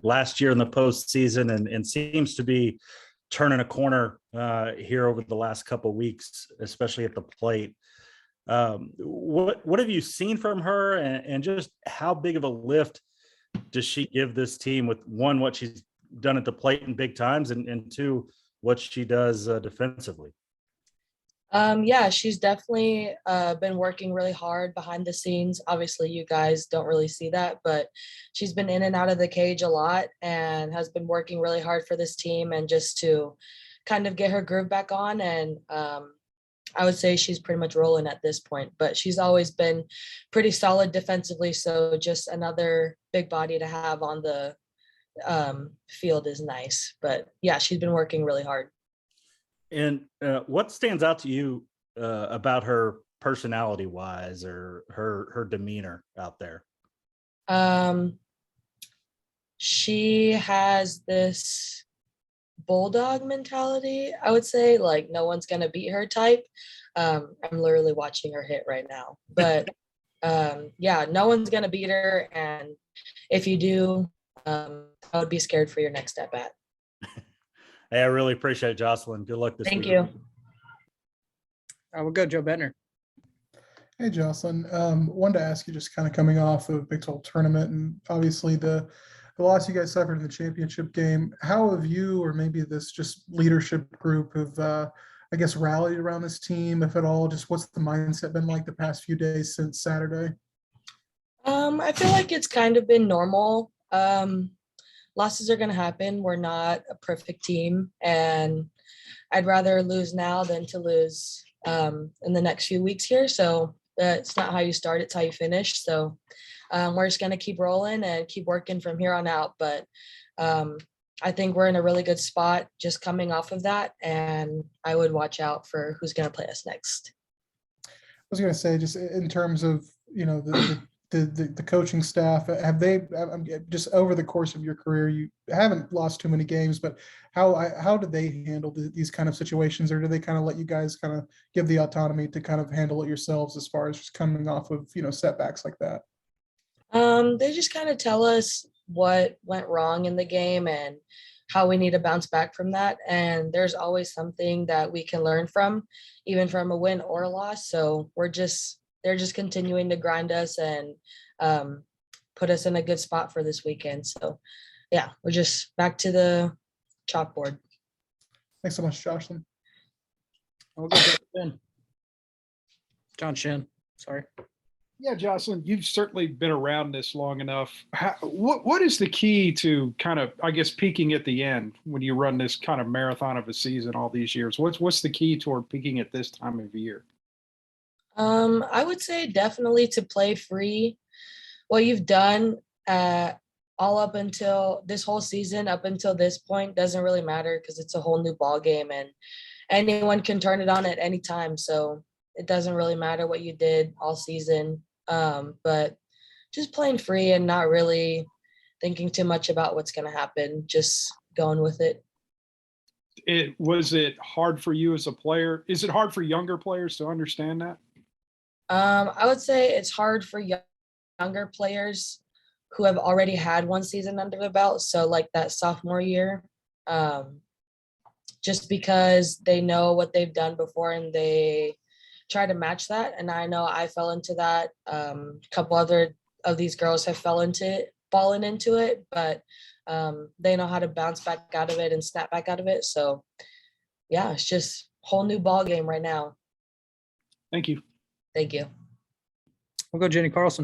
last year in the postseason and seems to be turning a corner here over the last couple of weeks, especially at the plate. What have you seen from her, and just how big of a lift does she give this team with, one, what she's done at the plate in big times, and two, what she does defensively? Yeah, she's definitely been working really hard behind the scenes. Obviously, you guys don't really see that, but she's been in and out of the cage a lot and has been working really hard for this team and just to kind of get her groove back on. And I would say she's pretty much rolling at this point, but she's always been pretty solid defensively. So just another big body to have on the field is nice. But yeah, she's been working really hard. And what stands out to you about her personality wise, or her demeanor out there? She has this bulldog mentality, I would say, like no one's gonna beat her type. I'm literally watching her hit right now, but yeah, no one's gonna beat her, and if you do, I would be scared for your next at bat. Hey, I really appreciate it, Jocelyn. Good luck this week. Thank you. We'll go Joe Bentner. Hey, Jocelyn. Wanted to ask you, just kind of coming off of Big 12 tournament and obviously the loss you guys suffered in the championship game. How have you, or maybe this just leadership group, have I guess rallied around this team, if at all? Just what's the mindset been like the past few days since Saturday? I feel like it's kind of been normal. Losses are going to happen. We're not a perfect team, and I'd rather lose now than to lose in the next few weeks here. So it's not how you start, it's how you finish. So we're just going to keep rolling and keep working from here on out. But I think we're in a really good spot just coming off of that, and I would watch out for who's going to play us next. I was going to say, just in terms of, the coaching staff, have they, just over the course of your career, you haven't lost too many games, but how do they handle these kind of situations, or do they kind of let you guys kind of give the autonomy to kind of handle it yourselves as far as just coming off of, setbacks like that? They just kind of tell us what went wrong in the game and how we need to bounce back from that. And there's always something that we can learn from, even from a win or a loss. So they're just continuing to grind us and put us in a good spot for this weekend. So yeah, we're just back to the chalkboard. Thanks so much, Jocelyn. We'll go Shin. John Shin, sorry. Yeah, Jocelyn, you've certainly been around this long enough. What is the key to kind of, I guess, peaking at the end when you run this kind of marathon of a season all these years? What's the key toward peaking at this time of year? I would say definitely to play free. What you've done all up until this whole season, up until this point, doesn't really matter because it's a whole new ball game and anyone can turn it on at any time. So it doesn't really matter what you did all season. But just playing free and not really thinking too much about what's going to happen, just going with it. Was it hard for you as a player? Is it hard for younger players to understand that? I would say it's hard for younger players who have already had one season under the belt. So like that sophomore year, just because they know what they've done before and they try to match that. And I know I fell into that. A couple other of these girls have fallen into it, but they know how to bounce back out of it and snap back out of it. So yeah, it's just a whole new ball game right now. Thank you. Thank you. We'll go Jenny Carlson.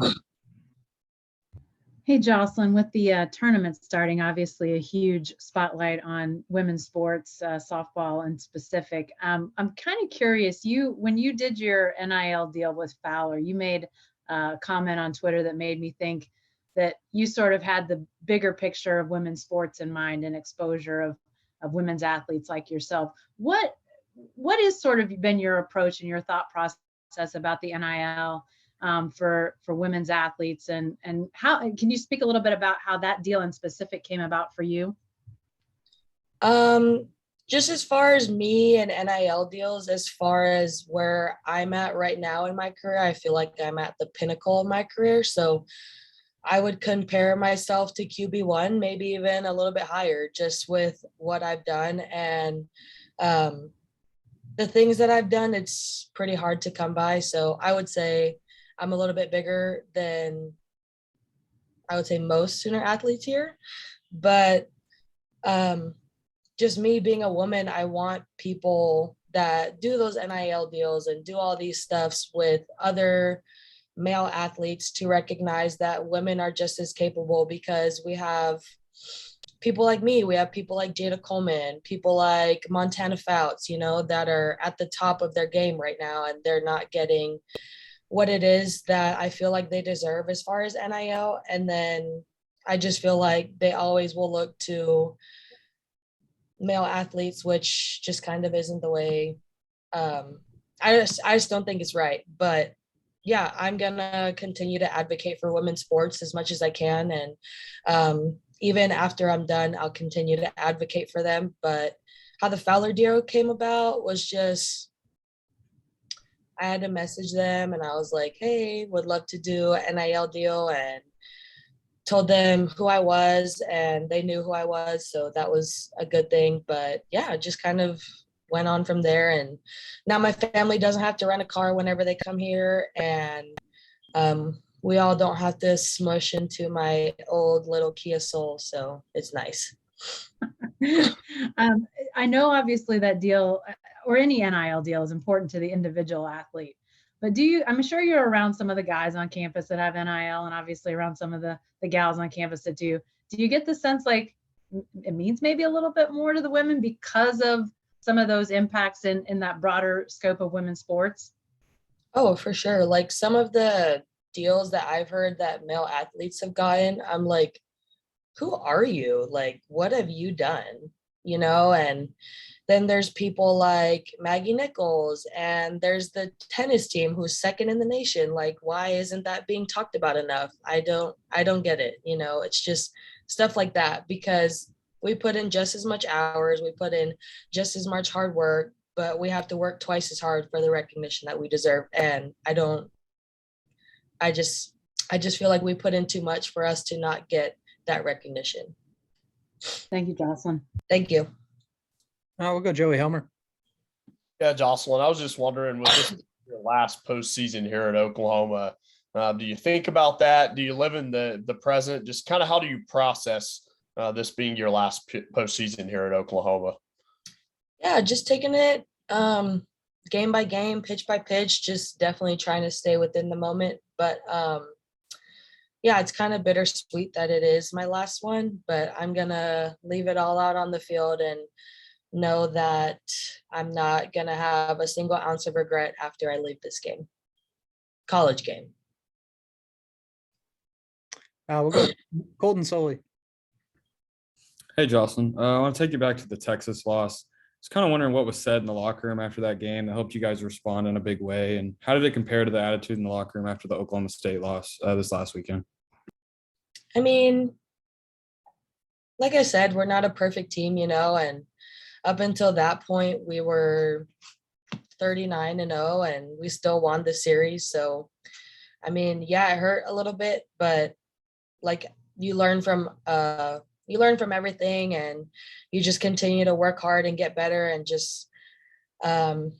Hey, Jocelyn, with the tournament starting, obviously a huge spotlight on women's sports, softball in specific. I'm kind of curious, when you did your NIL deal with Fowler, you made a comment on Twitter that made me think that you sort of had the bigger picture of women's sports in mind and exposure of women's athletes like yourself. What has sort of been your approach and your thought process about the NIL for women's athletes, and how can you speak a little bit about how that deal in specific came about for you? Just as far as me and NIL deals, as far as where I'm at right now in my career, I feel like I'm at the pinnacle of my career. So I would compare myself to QB1, maybe even a little bit higher, just with what I've done and the things that I've done. It's pretty hard to come by. So I would say I'm a little bit bigger than I would say most Sooner athletes here. But just me being a woman, I want people that do those NIL deals and do all these stuffs with other male athletes to recognize that women are just as capable, because we have people like me, we have people like Jada Coleman, people like Montana Fouts, that are at the top of their game right now, and they're not getting what it is that I feel like they deserve as far as NIL. And then I just feel like they always will look to male athletes, which just kind of isn't the way. I just don't think it's right. But yeah, I'm gonna continue to advocate for women's sports as much as I can, and even after I'm done, I'll continue to advocate for them. But how the Fowler deal came about was just, I had to message them and I was like, hey, would love to do an NIL deal, and told them who I was, and they knew who I was. So that was a good thing. But yeah, just kind of went on from there. And now my family doesn't have to rent a car whenever they come here. And we all don't have to smush into my old little Kia Soul. So it's nice. I know obviously that deal or any NIL deal is important to the individual athlete, but I'm sure you're around some of the guys on campus that have NIL, and obviously around some of the gals on campus that do. Do you get the sense like it means maybe a little bit more to the women because of some of those impacts in that broader scope of women's sports? Oh, for sure. Like some of the deals that I've heard that male athletes have gotten, I'm like, who are you? Like, what have you done? And then there's people like Maggie Nichols, and there's the tennis team who's second in the nation. Like, why isn't that being talked about enough? I don't get it. It's just stuff like that, because we put in just as much hours, we put in just as much hard work, but we have to work twice as hard for the recognition that we deserve. And I just feel like we put in too much for us to not get that recognition. Thank you, Jocelyn. Thank you. We'll go Joey Helmer. Yeah, Jocelyn, I was just wondering, with this your last postseason here at Oklahoma, do you think about that? Do you live in the present? Just kind of how do you process this being your last postseason here at Oklahoma? Yeah, just taking it game by game, pitch by pitch, just definitely trying to stay within the moment. But yeah, it's kind of bittersweet that it is my last one, but I'm going to leave it all out on the field and know that I'm not going to have a single ounce of regret after I leave this game. College game. We'll go Colton Soley. Hey, Jocelyn. I want to take you back to the Texas loss. I was kind of wondering what was said in the locker room after that game. I hoped you guys respond in a big way. And how did it compare to the attitude in the locker room after the Oklahoma State loss this last weekend? I mean, like I said, we're not a perfect team, and up until that point, we were 39-0, and we still won the series. So, I mean, yeah, it hurt a little bit, but like you learn from everything, and you just continue to work hard and get better, and just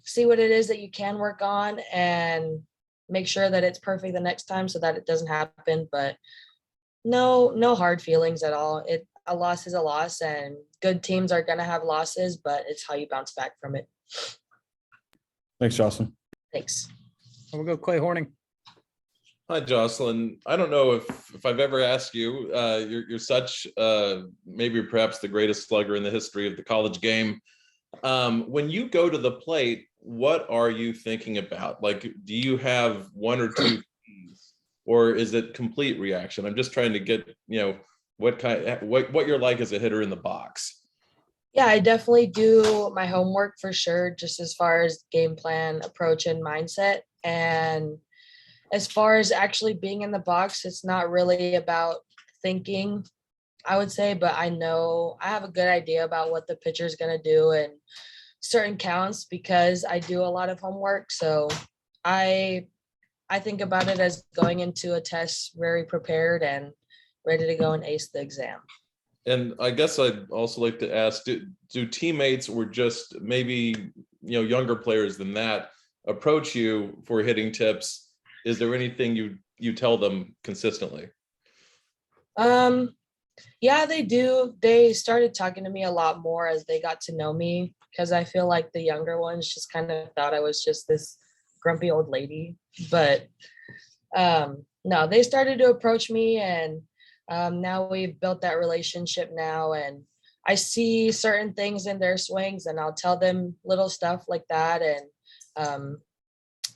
see what it is that you can work on and make sure that it's perfect the next time so that it doesn't happen. But no hard feelings at all. A loss is a loss, and good teams are going to have losses, but it's how you bounce back from it. Thanks, Jocelyn. Thanks. We'll go Clay Horning. Hi, Jocelyn. I don't know if I've ever asked you, you're such maybe perhaps the greatest slugger in the history of the college game. When you go to the plate, what are you thinking about? Like, do you have one or two things, or is it complete reaction? I'm just trying to get, what you're like as a hitter in the box. Yeah, I definitely do my homework for sure, just as far as game plan, approach, and mindset. And as far as actually being in the box, it's not really about thinking, I would say, but I know I have a good idea about what the pitcher is going to do in certain counts because I do a lot of homework. So I I think about it as going into a test very prepared and ready to go and ace the exam. And I guess I'd also like to ask, do teammates or just maybe, younger players than that approach you for hitting tips? Is there anything you tell them consistently? Yeah, they do. They started talking to me a lot more as they got to know me, because I feel like the younger ones just kind of thought I was just this grumpy old lady. But no, they started to approach me, and now we've built that relationship now, and I see certain things in their swings and I'll tell them little stuff like that, and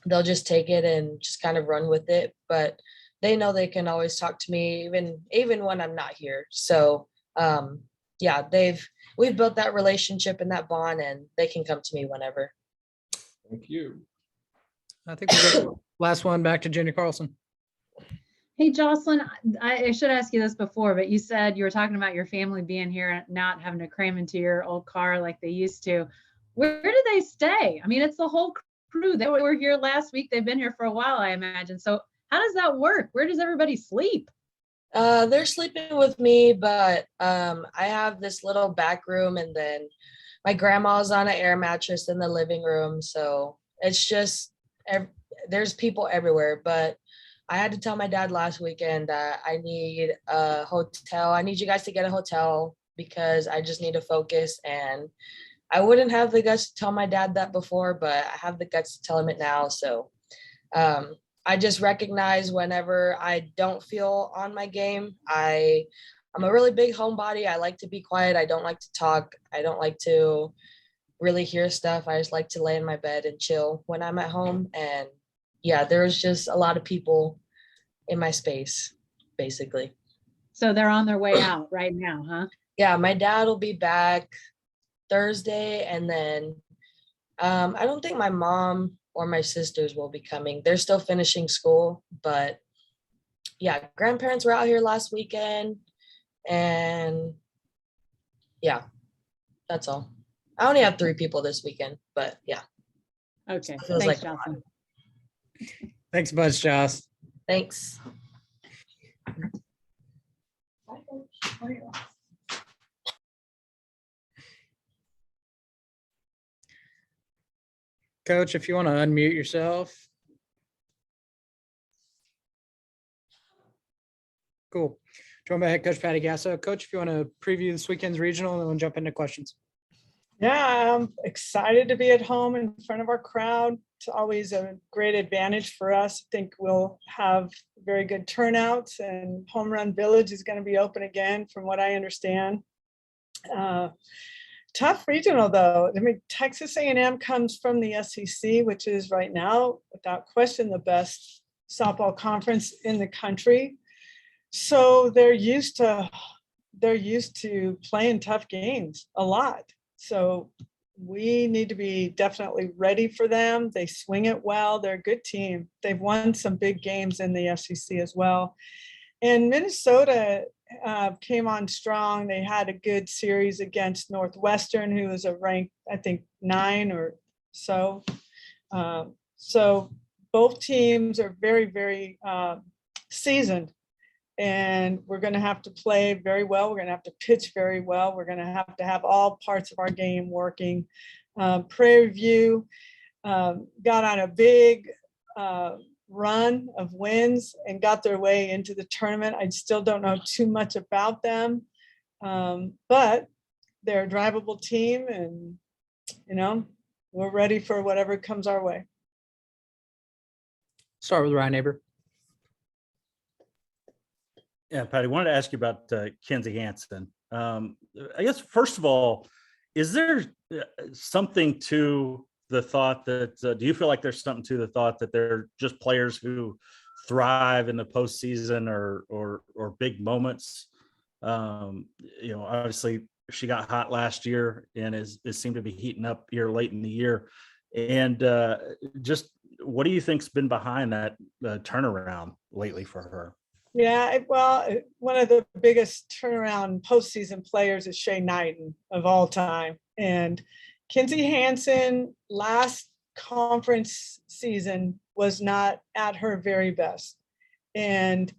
they'll just take it and just kind of run with it. But they know they can always talk to me even when I'm not here. So yeah, we've built that relationship and that bond, and they can come to me whenever. Thank you. I think we'll go last one back to Jenny Carlson. Hey, Jocelyn, I should ask you this before, but you said you were talking about your family being here and not having to cram into your old car like they used to. Where do they stay? I mean, it's the whole crew. They were here last week. They've been here for a while, I imagine. So how does that work? Where does everybody sleep? They're sleeping with me, but I have this little back room, and then my grandma's on an air mattress in the living room. So it's just, there's people everywhere. But I had to tell my dad last weekend that I need a hotel. I need you guys to get a hotel because I just need to focus. And I wouldn't have the guts to tell my dad that before, but I have the guts to tell him it now. So I just recognize whenever I don't feel on my game, I'm a really big homebody. I like to be quiet. I don't like to talk. I don't like to really hear stuff. I just like to lay in my bed and chill when I'm at home. And yeah, there's just a lot of people in my space, basically. So they're on their way out right now, huh? Yeah, my dad will be back Thursday, and then I don't think my mom or my sisters will be coming. They're still finishing school, but yeah, grandparents were out here last weekend, and yeah, that's all. I only have 3 people this weekend, but yeah. Okay, Feels thanks, like a lot. Jocelyn. Thanks a bunch, Joss. Thanks. Coach, if you want to unmute yourself. Cool. Joined by head coach Patty Gasso. Coach, if you want to preview this weekend's regional, and then we'll jump into questions. Yeah, I'm excited to be at home in front of our crowd. It's always a great advantage for us. I think we'll have very good turnouts, and Home Run Village is going to be open again, from what I understand. Tough regional, though. I mean, Texas A&M comes from the SEC, which is right now, without question, the best softball conference in the country. So they're used to playing tough games a lot. So we need to be definitely ready for them. They swing it well. They're a good team. They've won some big games in the SEC as well. And Minnesota came on strong. They had a good series against Northwestern, who was a ranked, I think, 9 or so. So both teams are very, very seasoned. And we're going to have to play very well. We're going to have to pitch very well. We're going to have all parts of our game working. Prairie View got on a big run of wins and got their way into the tournament. I still don't know too much about them, but they're a drivable team, and we're ready for whatever comes our way. Start with Ryan Aber. Yeah, Patty, wanted to ask you about Kenzie Hansen. I guess, first of all, is there something to the thought that, do you feel like there's something to the thought that they're just players who thrive in the postseason or big moments? Obviously she got hot last year and is seemed to be heating up here late in the year. And just what do you think's been behind that turnaround lately for her? Yeah, well, one of the biggest turnaround postseason players is Shea Knighton of all time. And Kenzie Hansen last conference season was not at her very best. And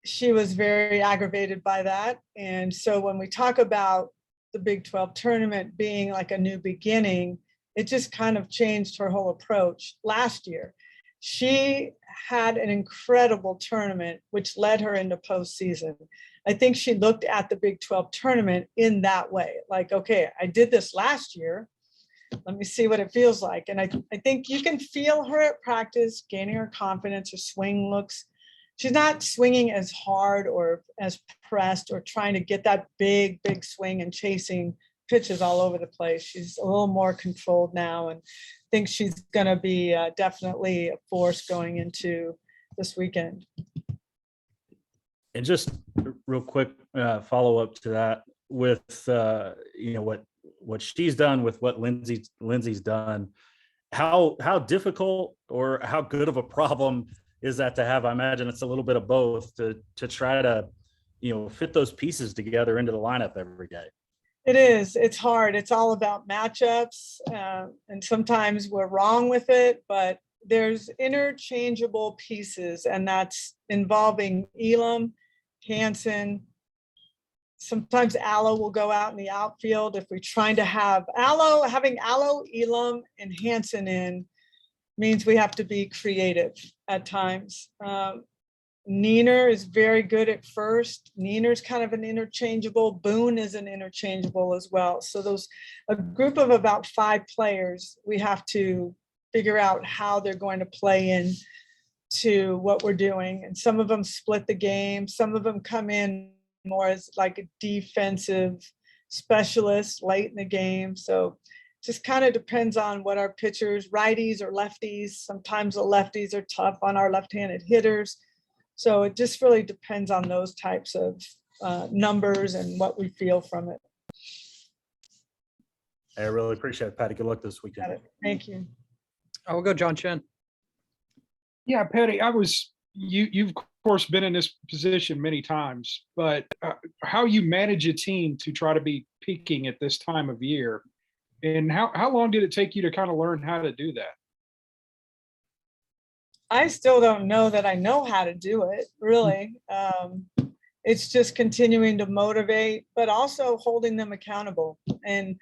she was very aggravated by that. And so when we talk about the Big 12 tournament being like a new beginning, it just kind of changed her whole approach last year. She had an incredible tournament, which led her into postseason. I think she looked at the Big 12 tournament in that way, like, okay, I did this last year. Let me see what it feels like. And I think you can feel her at practice, gaining her confidence. Her swing looks, she's not swinging as hard or as pressed or trying to get that big swing and chasing pitches all over the place. She's a little more controlled now, and I think she's going to be definitely a force going into this weekend. And just real quick follow up to that with what she's done with what Lindsay's done. How difficult or how good of a problem is that to have? I imagine it's a little bit of both to try to fit those pieces together into the lineup every day. It is. It's hard. It's all about matchups, and sometimes we're wrong with it, but there's interchangeable pieces, and that's involving Elam, Hansen. Sometimes Alo will go out in the outfield if we're trying to have having Alo, Elam, and Hansen in means we have to be creative at times. Neener is very good at first. Neener's kind of an interchangeable. Boone is an interchangeable as well. So a group of about 5 players, we have to figure out how they're going to play in to what we're doing. And some of them split the game. Some of them come in more as like a defensive specialist late in the game. So just kind of depends on what our pitchers, righties or lefties. Sometimes the lefties are tough on our left-handed hitters. So it just really depends on those types of numbers and what we feel from it. I really appreciate it, Patty. Good luck this weekend. Thank you. I'll go John Chen. Yeah, Patty, you've of course been in this position many times, but how you manage a team to try to be peaking at this time of year, and how long did it take you to kind of learn how to do that? I still don't know that I know how to do it, really. It's just continuing to motivate, but also holding them accountable. And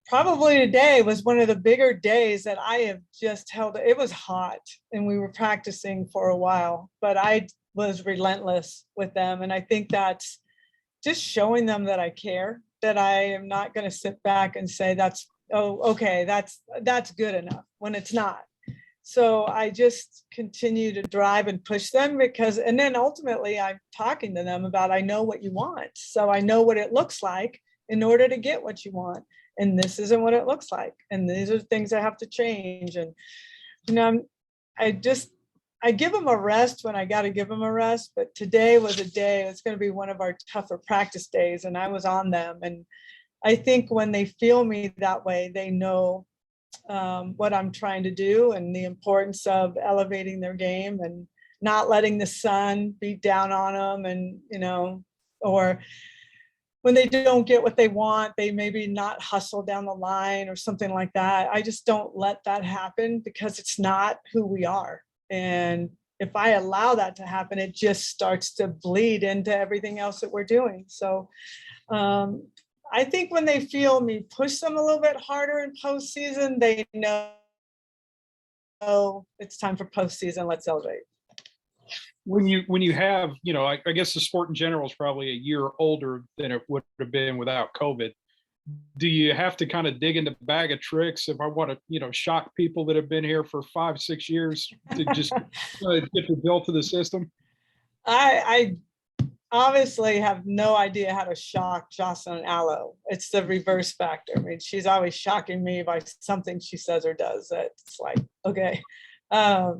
probably today was one of the bigger days that I have just held. It was hot and we were practicing for a while, but I was relentless with them. And I think that's just showing them that I care, that I am not going to sit back and say that's good enough when it's not. So I just continue to drive and push them and then ultimately I'm talking to them about, I know what you want. So I know what it looks like in order to get what you want. And this isn't what it looks like. And these are things that have to change. And, I give them a rest when I got to give them a rest. But today was a day, it's going to be one of our tougher practice days. And I was on them. And I think when they feel me that way, they know what I'm trying to do and the importance of elevating their game and not letting the sun beat down on them. And, or when they don't get what they want, they maybe not hustle down the line or something like that. I just don't let that happen because it's not who we are. And if I allow that to happen, it just starts to bleed into everything else that we're doing. So I think when they feel me push them a little bit harder in postseason, they know it's time for postseason. Let's celebrate. When you have, I guess the sport in general is probably a year older than it would have been without COVID. Do you have to kind of dig into the bag of tricks if I want to, shock people that have been here for 5-6 years to just get the bill to the system? I obviously have no idea how to shock Jocelyn Alo. It's the reverse factor. I mean, she's always shocking me by something she says or does. It's like, okay. I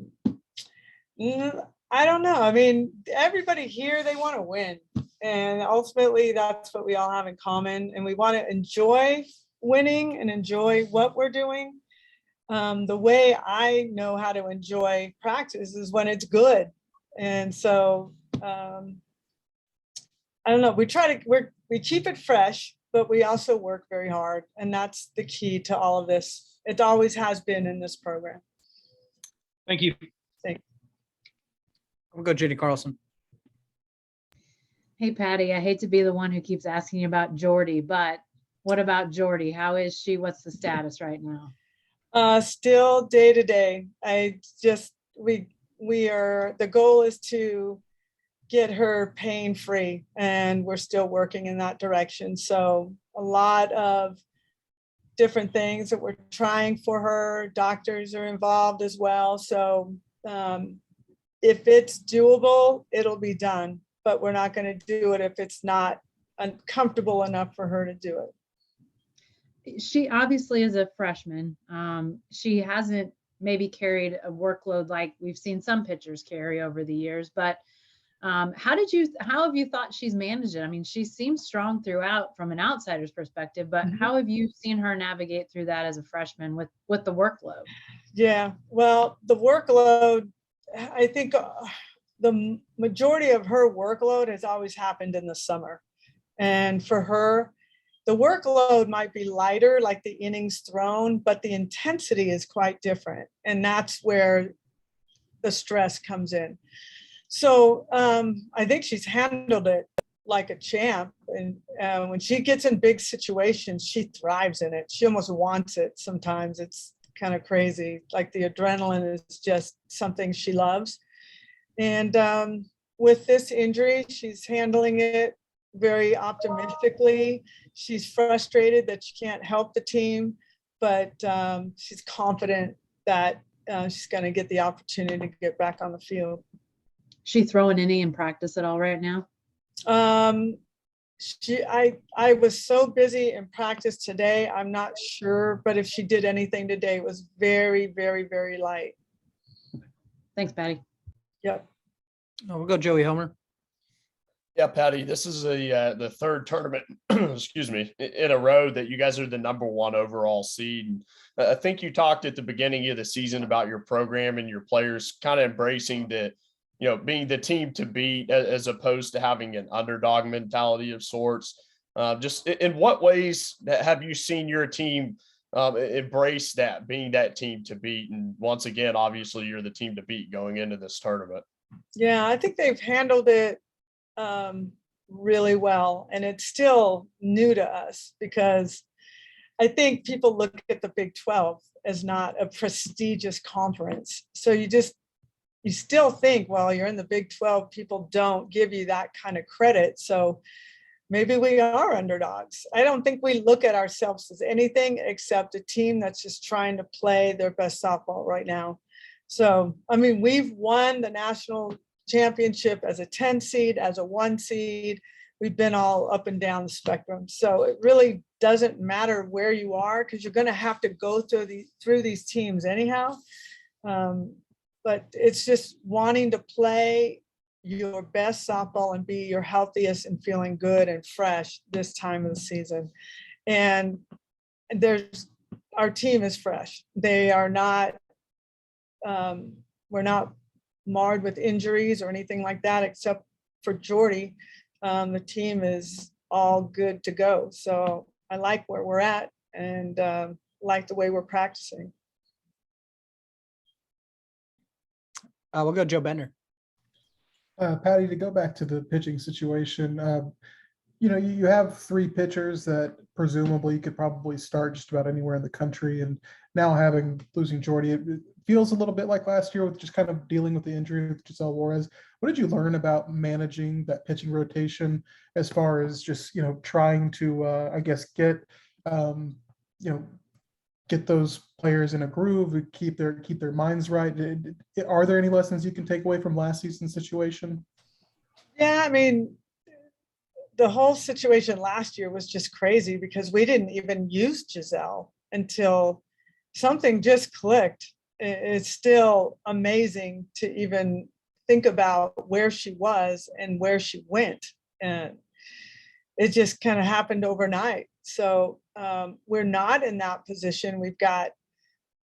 don't know. I mean, everybody here, they want to win. And ultimately, that's what we all have in common. And we want to enjoy winning and enjoy what we're doing. The way I know how to enjoy practice is when it's good. And so, I don't know. We keep it fresh, but we also work very hard. And that's the key to all of this. It always has been in this program. Thank you. We'll go Judy Carlson. Hey, Patty, I hate to be the one who keeps asking about Jordy, but what about Jordy? How is she? What's the status right now? Still day to day. The goal is to get her pain free, and we're still working in that direction. So a lot of different things that we're trying for her. Doctors are involved as well. So if it's doable, it'll be done, but we're not going to do it if it's not uncomfortable enough for her to do it. She obviously is a freshman. She hasn't maybe carried a workload like we've seen some pitchers carry over the years, but how have you thought she's managed it? I mean, she seems strong throughout from an outsider's perspective, but how have you seen her navigate through that as a freshman with the workload? Yeah, well, the workload, I think the majority of her workload has always happened in the summer. And for her, the workload might be lighter, like the innings thrown, but the intensity is quite different. And that's where the stress comes in. So I think she's handled it like a champ. And when she gets in big situations, she thrives in it. She almost wants it sometimes. It's kind of crazy. Like the adrenaline is just something she loves. And with this injury, she's handling it very optimistically. She's frustrated that she can't help the team, but she's confident that she's going to get the opportunity to get back on the field. She throwing any in practice at all right now? I was so busy in practice today, I'm not sure, but if she did anything today, it was very, very, very light. Thanks, Patty. Yep. We'll go Joey Homer. Yeah, Patty, this is the third tournament, excuse me, in a row that you guys are the #1 overall seed. And I think you talked at the beginning of the season about your program and your players kind of embracing being the team to beat as opposed to having an underdog mentality of sorts. Just in what ways have you seen your team embrace that, being that team to beat? And once again, obviously, you're the team to beat going into this tournament. Yeah, I think they've handled it really well. And it's still new to us because I think people look at the Big 12 as not a prestigious conference. So you still think, well, you're in the Big 12, people don't give you that kind of credit. So maybe we are underdogs. I don't think we look at ourselves as anything except a team that's just trying to play their best softball right now. So, I mean, we've won the national championship as a 10 seed, as a 1 seed. We've been all up and down the spectrum. So it really doesn't matter where you are because you're going to have to go through these teams anyhow. But it's just wanting to play your best softball and be your healthiest and feeling good and fresh this time of the season. And our team is fresh. They are not, we're not marred with injuries or anything like that, except for Jordy. The team is all good to go. So I like where we're at and like the way we're practicing. We'll go Joe Bender. Patty, to go back to the pitching situation, you have 3 pitchers that presumably you could probably start just about anywhere in the country. And now losing Jordy, it feels a little bit like last year with just kind of dealing with the injury with Giselle Juarez. What did you learn about managing that pitching rotation as far as just, trying to, I guess, get those players in a groove, keep their minds right? Are there any lessons you can take away from last season's situation? Yeah, I mean, the whole situation last year was just crazy because we didn't even use Giselle until something just clicked. It's still amazing to even think about where she was and where she went. And it just kind of happened overnight. So we're not in that position. We've got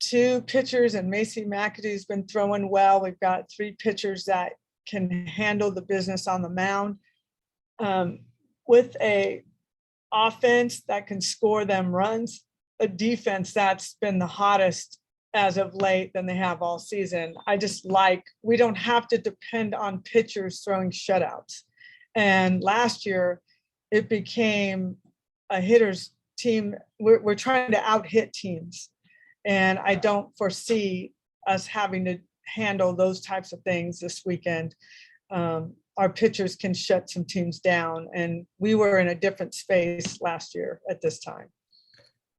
2 pitchers, and Macy McAdoo's been throwing well. We've got 3 pitchers that can handle the business on the mound. With a offense that can score them runs, a defense that's been the hottest as of late than they have all season. I just we don't have to depend on pitchers throwing shutouts. And last year it became a hitter's team. We're trying to out hit teams. And I don't foresee us having to handle those types of things this weekend. Our pitchers can shut some teams down, and we were in a different space last year at this time.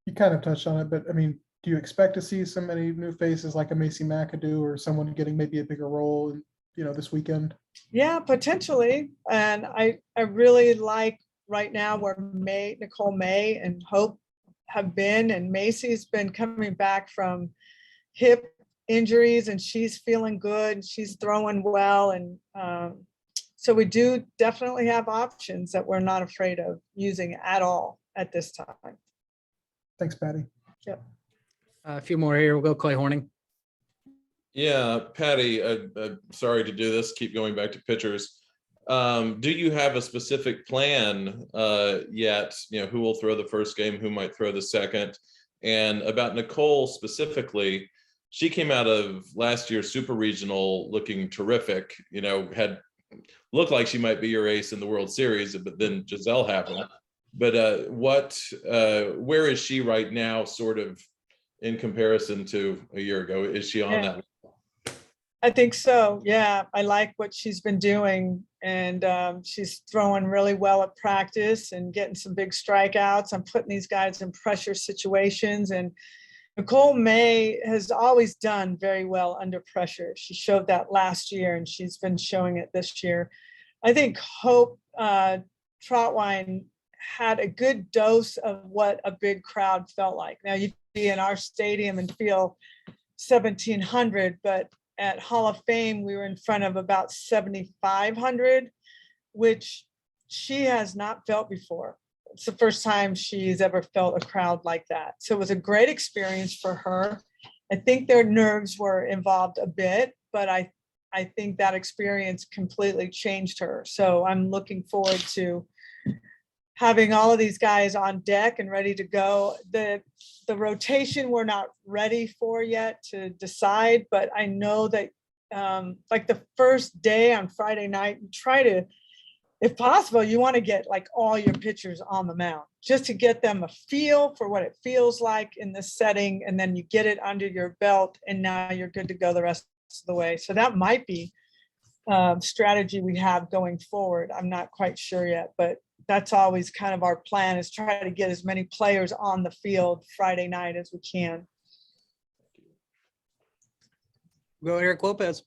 You kind of touched on it, but I mean, do you expect to see so many new faces like a Macy McAdoo or someone getting maybe a bigger role, this weekend? Yeah, potentially. And I really like right now where Nicole May and Hope have been, and Macy's been coming back from hip injuries and she's feeling good. She's throwing well. And so we do definitely have options that we're not afraid of using at all at this time. Thanks, Patty. Yep. A few more here. We'll go Clay Horning. Yeah, Patty, sorry to do this, keep going back to pitchers. Do you have a specific plan yet? Who will throw the first game, who might throw the second? And about Nicole specifically, she came out of last year's Super Regional looking terrific, had looked like she might be your ace in the World Series, but then Giselle happened. But where is she right now, sort of in comparison to a year ago? Is she on that? I think so. Yeah, I like what she's been doing, and she's throwing really well at practice and getting some big strikeouts. I'm putting these guys in pressure situations, and Nicole May has always done very well under pressure. She showed that last year, and she's been showing it this year. I think Hope Trotwine had a good dose of what a big crowd felt like. Now, you'd be in our stadium and feel 1,700, but at Hall of Fame, we were in front of about 7,500, which she has not felt before. It's the first time she's ever felt a crowd like that. So it was a great experience for her. I think their nerves were involved a bit, but I think that experience completely changed her. So I'm looking forward to having all of these guys on deck and ready to go. The rotation we're not ready for yet to decide, but I know that like the first day on Friday night, try to, if possible, you want to get like all your pitchers on the mound just to get them a feel for what it feels like in this setting. And then you get it under your belt and now you're good to go the rest of the way. So that might be strategy we have going forward. I'm not quite sure yet, but that's always kind of our plan, is try to get as many players on the field Friday night as we can. Go Eric Lopez.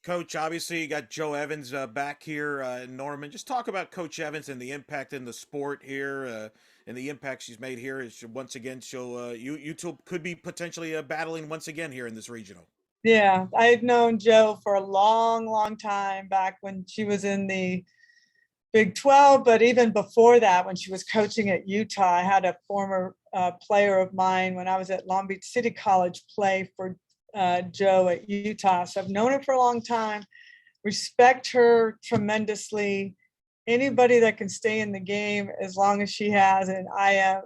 Coach, obviously you got Joe Evans back here in Norman. Just talk about Coach Evans and the impact in the sport here and the impact she's made here. Is once again, she'll you two could be potentially battling once again here in this regional. Yeah, I had known Joe for a long, long time back when she was in the Big 12, but even before that, when she was coaching at Utah, I had a former player of mine when I was at Long Beach City College play for Joe at Utah. So I've known her for a long time, respect her tremendously. Anybody that can stay in the game as long as she has, and I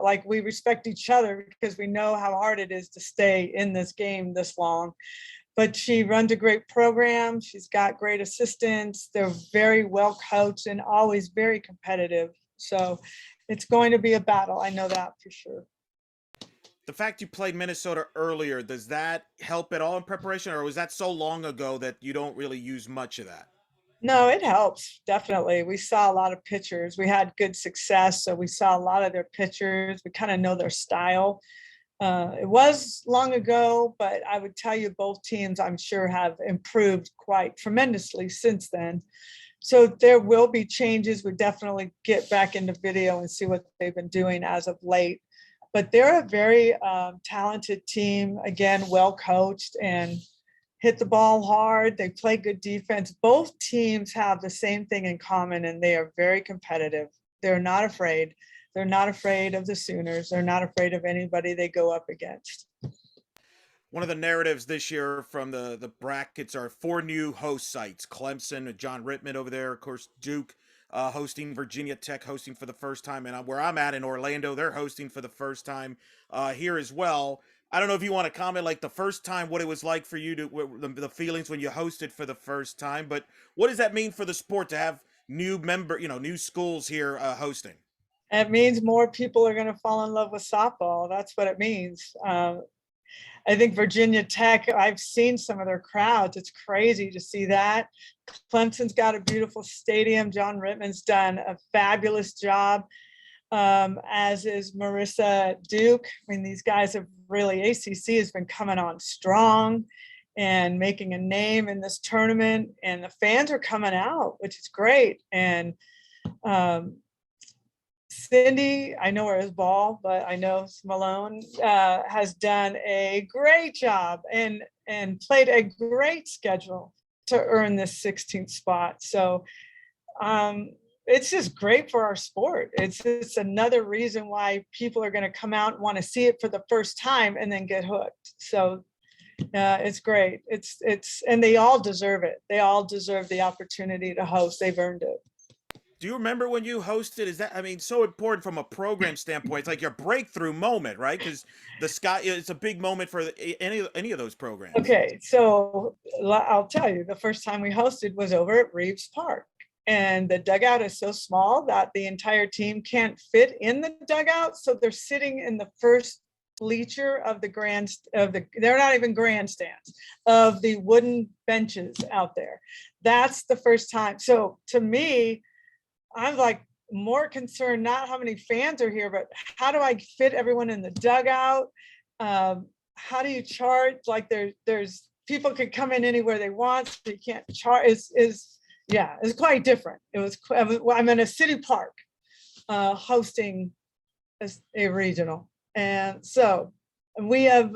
like, we respect each other because we know how hard it is to stay in this game this long. But she runs a great program. She's got great assistants. They're very well coached and always very competitive. So it's going to be a battle. I know that for sure. The fact you played Minnesota earlier, does that help at all in preparation, or was that so long ago that you don't really use much of that? No, it helps. Definitely. We saw a lot of pitchers. We had good success. So we saw a lot of their pitchers. We kind of know their style. It was long ago, but I would tell you both teams, I'm sure, have improved quite tremendously since then. So there will be changes. We definitely get back into video and see what they've been doing as of late. But they're a very talented team, again, well coached and hit the ball hard. They play good defense. Both teams have the same thing in common, and they are very competitive. They're not afraid. They're not afraid of the Sooners. They're not afraid of anybody they go up against. One of the narratives this year from the brackets are 4 new host sites: Clemson, John Rittman over there, of course, Duke. hosting, Virginia Tech hosting for the first time, and where I'm at in Orlando, they're hosting for the first time here as well. I don't know if you want to comment, like the first time, what it was like for you to the feelings when you hosted for the first time, but what does that mean for the sport to have new schools here hosting? It means more people are going to fall in love with softball. That's what it means. I think Virginia Tech, I've seen some of their crowds. It's crazy to see that. Clemson's got a beautiful stadium. John Rittman's done a fabulous job, as is Marissa Duke. I mean, these guys have really, ACC has been coming on strong and making a name in this tournament, and the fans are coming out, which is great. And Cindy, I know her as Ball, but I know Malone has done a great job and played a great schedule to earn this 16th spot. So it's just great for our sport. It's another reason why people are going to come out and want to see it for the first time and then get hooked. So it's great. And they all deserve it. They all deserve the opportunity to host. They've earned it. Do you remember when you hosted? Is that, I mean, so important from a program standpoint? It's like your breakthrough moment, right? Because it's a big moment for any of those programs. Okay, so I'll tell you, the first time we hosted was over at Reeves Park, and the dugout is so small that the entire team can't fit in the dugout, so they're sitting in the first bleacher of they're not even grandstands, of the wooden benches out there. That's the first time. So to me, I'm like more concerned, not how many fans are here, but how do I fit everyone in the dugout? How do you charge? Like there's people could come in anywhere they want, so you can't charge. It's quite different. I'm in a city park hosting a regional. And so we have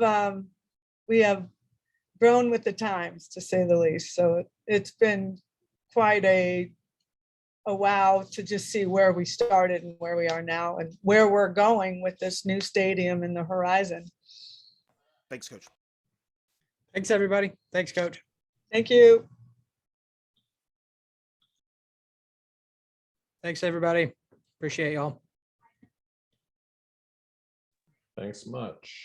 grown with the times, to say the least. So it's been quite a wow to just see where we started and where we are now and where we're going with this new stadium in the horizon. Thanks, Coach. Thanks, everybody. Thanks, Coach. Thank you. Thanks, everybody. Appreciate y'all. Thanks much.